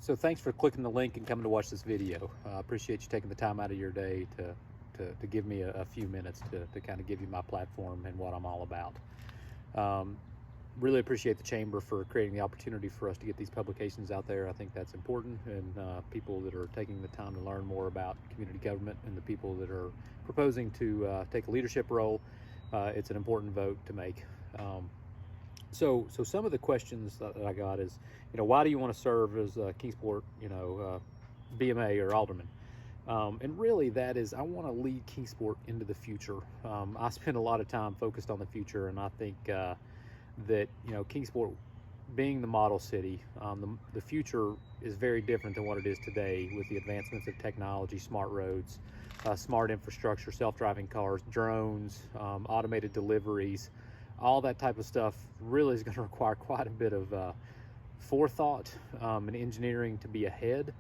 So thanks for clicking the link and coming to watch this video. I appreciate you taking the time out of your day to give me a few minutes to kind of give you my platform and what I'm all about. Really appreciate the Chamber for creating the opportunity for us to get these publications out there. I think that's important, and people that are taking the time to learn more about community government and the people that are proposing to take a leadership role, it's an important vote to make. So some of the questions that I got is, why do you want to serve as Kingsport, BMA or Alderman? And really that is, I want to lead Kingsport into the future. I spend a lot of time focused on the future, and I think that Kingsport being the model city, the future is very different than what it is today with the advancements of technology, smart roads, smart infrastructure, self-driving cars, drones, automated deliveries. All that type of stuff really is going to require quite a bit of forethought and engineering to be ahead.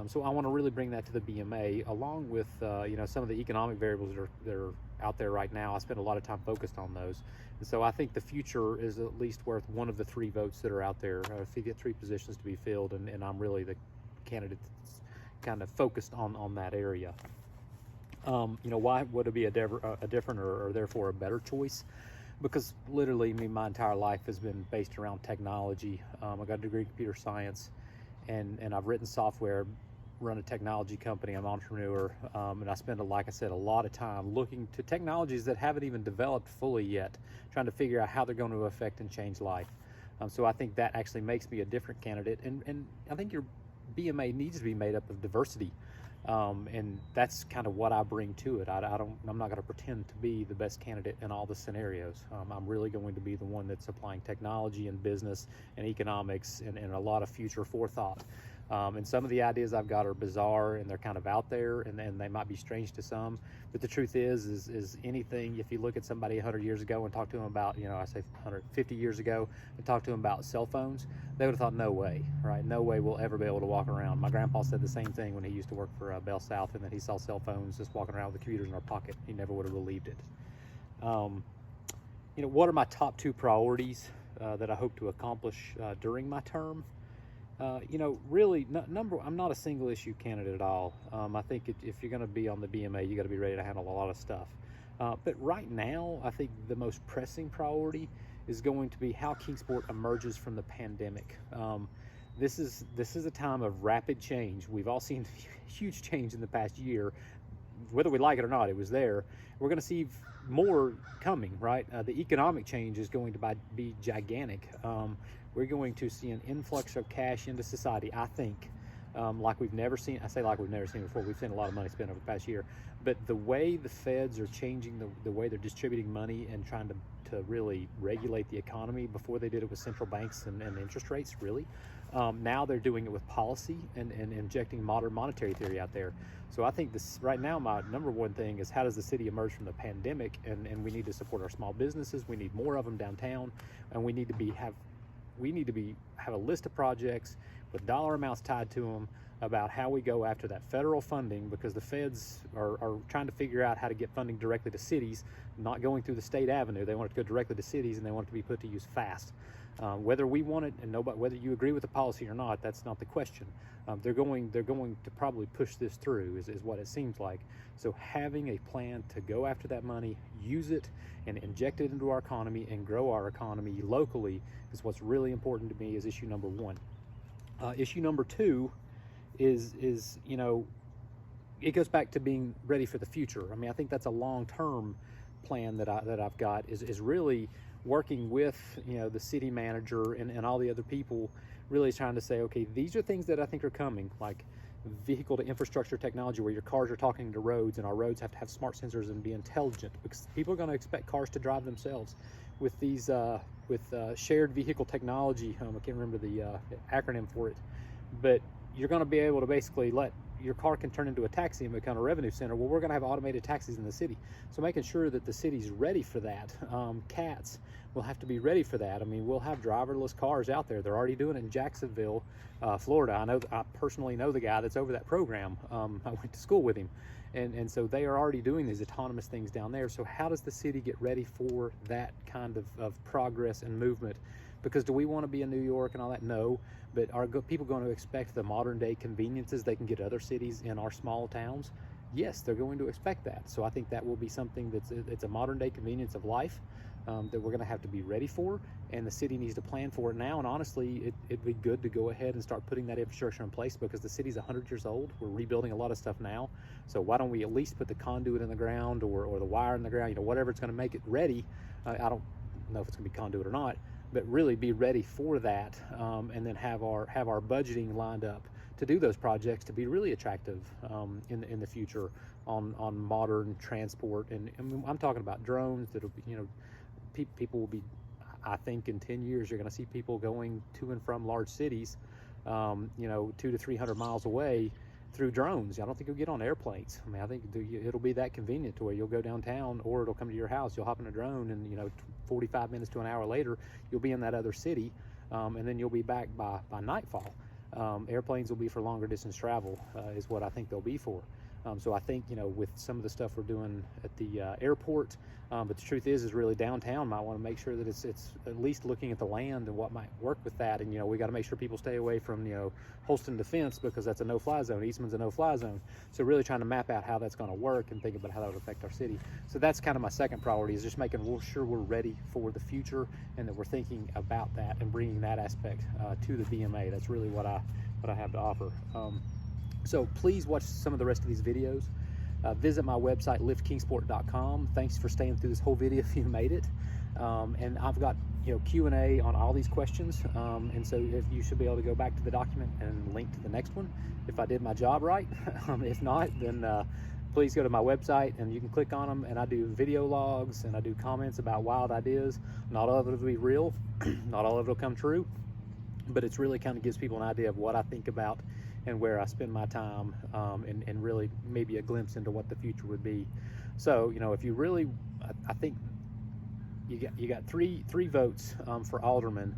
So I want to really bring that to the BMA, along with some of the economic variables that are out there right now. I spend a lot of time focused on those, and so I think the future is at least worth one of the 3 votes that are out there. If you get 3 positions to be filled, and I'm really the candidate that's kind of focused on that area. Why would it be a different or therefore a better choice? Because literally, my entire life has been based around technology. I got a degree in computer science, and I've written software, run a technology company. I'm an entrepreneur, and I spend, like I said, a lot of time looking to technologies that haven't even developed fully yet, trying to figure out how they're going to affect and change life. So I think that actually makes me a different candidate, and I think your BMA needs to be made up of diversity. And that's kind of what I bring to it. I'm not going to pretend to be the best candidate in all the scenarios. I'm really going to be the one that's applying technology and business and economics and a lot of future forethought. And some of the ideas I've got are bizarre, and they're kind of out there, and they might be strange to some. But the truth is anything, if you look at somebody 100 years ago and talk to them about, I say 150 years ago, and talk to them about cell phones, they would have thought, no way, right? No way we'll ever be able to walk around. My grandpa said the same thing when he used to work for Bell South, and that he saw cell phones just walking around with the computers in our pocket. He never would have believed it. What are my top 2 priorities that I hope to accomplish during my term? Really, I'm not a single issue candidate at all. I think if you're going to be on the BMA, you got to be ready to handle a lot of stuff. But right now, I think the most pressing priority is going to be how Kingsport emerges from the pandemic. This is a time of rapid change. We've all seen huge change in the past year. Whether we like it or not, it was there. We're going to see more coming, right? The economic change is going to be gigantic. We're going to see an influx of cash into society, I think, like we've never seen. I say like we've never seen before. We've seen a lot of money spent over the past year. But the way the feds are changing the way they're distributing money and trying to really regulate the economy, before they did it with central banks and interest rates, really. Now they're doing it with policy and injecting modern monetary theory out there. So I think this right now, my number one thing is, how does the city emerge from the pandemic? And we need to support our small businesses. We need more of them downtown, and we need to have a list of projects with dollar amounts tied to them about how we go after that federal funding, because the feds are trying to figure out how to get funding directly to cities, not going through the state avenue. They want it to go directly to cities, and they want it to be put to use fast. Whether we want it, and whether you agree with the policy or not, that's not the question. They're going to probably push this through, is what it seems like. So having a plan to go after that money, use it, and inject it into our economy and grow our economy locally is what's really important to me, is issue number 1. Issue number 2 is it goes back to being ready for the future. I mean, I think that's a long-term plan that I've got, is really working with the city manager and all the other people, really trying to say, okay, these are things that I think are coming, like vehicle to infrastructure technology, where your cars are talking to roads, and our roads have to have smart sensors and be intelligent, because people are going to expect cars to drive themselves. With these shared vehicle technology, I can't remember the acronym for it, but you're going to be able to basically let your car can turn into a taxi and become a revenue center. Well, we're going to have automated taxis in the city, so making sure that the city's ready for that. CATs will have to be ready for that. I mean, we'll have driverless cars out there. They're already doing it in Jacksonville, Florida. I personally know the guy that's over that program. I went to school with him, and so they are already doing these autonomous things down there. So how does the city get ready for that kind of progress and movement? Because do we want to be in New York and all that? No. But are people going to expect the modern day conveniences they can get at other cities in our small towns? Yes, they're going to expect that. So I think that will be something it's a modern day convenience of life that we're going to have to be ready for, and the city needs to plan for it now. And honestly, it'd be good to go ahead and start putting that infrastructure in place, because the city's 100 years old. We're rebuilding a lot of stuff now. So why don't we at least put the conduit in the ground, or the wire in the ground, whatever it's going to make it ready. I don't know if it's going to be conduit or not, but really be ready for that, and then have our budgeting lined up to do those projects to be really attractive in the future on modern transport. And I'm talking about drones that'll be, people will be, I think in 10 years, you're going to see people going to and from large cities, 200 to 300 miles away through drones. I don't think you'll get on airplanes. I mean, I think it'll be that convenient to where you'll go downtown, or it'll come to your house. You'll hop in a drone, and 45 minutes to an hour later, you'll be in that other city, and then you'll be back by nightfall. Airplanes will be for longer distance travel, is what I think they'll be for. So I think, with some of the stuff we're doing at the airport, but the truth is really downtown might want to make sure that it's at least looking at the land and what might work with that. And, we got to make sure people stay away from, Holston Defense, because that's a no-fly zone. Eastman's a no-fly zone. So really trying to map out how that's going to work and think about how that would affect our city. So that's kind of my second priority, is just making sure we're ready for the future, and that we're thinking about that and bringing that aspect to the BMA. That's really what I have to offer. So please watch some of the rest of these videos. Visit my website, liftkingsport.com. Thanks for staying through this whole video if you made it. And I've got Q&A on all these questions. And so if you should be able to go back to the document and link to the next one if I did my job right. If not, then please go to my website and you can click on them. And I do video logs and I do comments about wild ideas. Not all of it will be real. Not all of it will come true. But it's really kind of gives people an idea of what I think about and where I spend my time, and really maybe a glimpse into what the future would be. So, if you really, I think you got three votes for Alderman,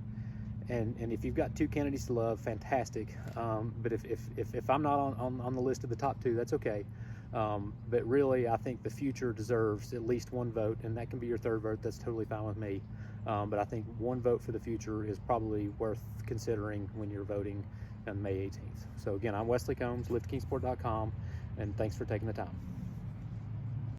and if you've got two candidates to love, fantastic. But if I'm not on the list of the top two, that's okay. But really, I think the future deserves at least one vote, and that can be your third vote. That's totally fine with me. But I think one vote for the future is probably worth considering when you're voting on May 18th. So again, I'm Wesley Combs, liftkingsport.com, and thanks for taking the time.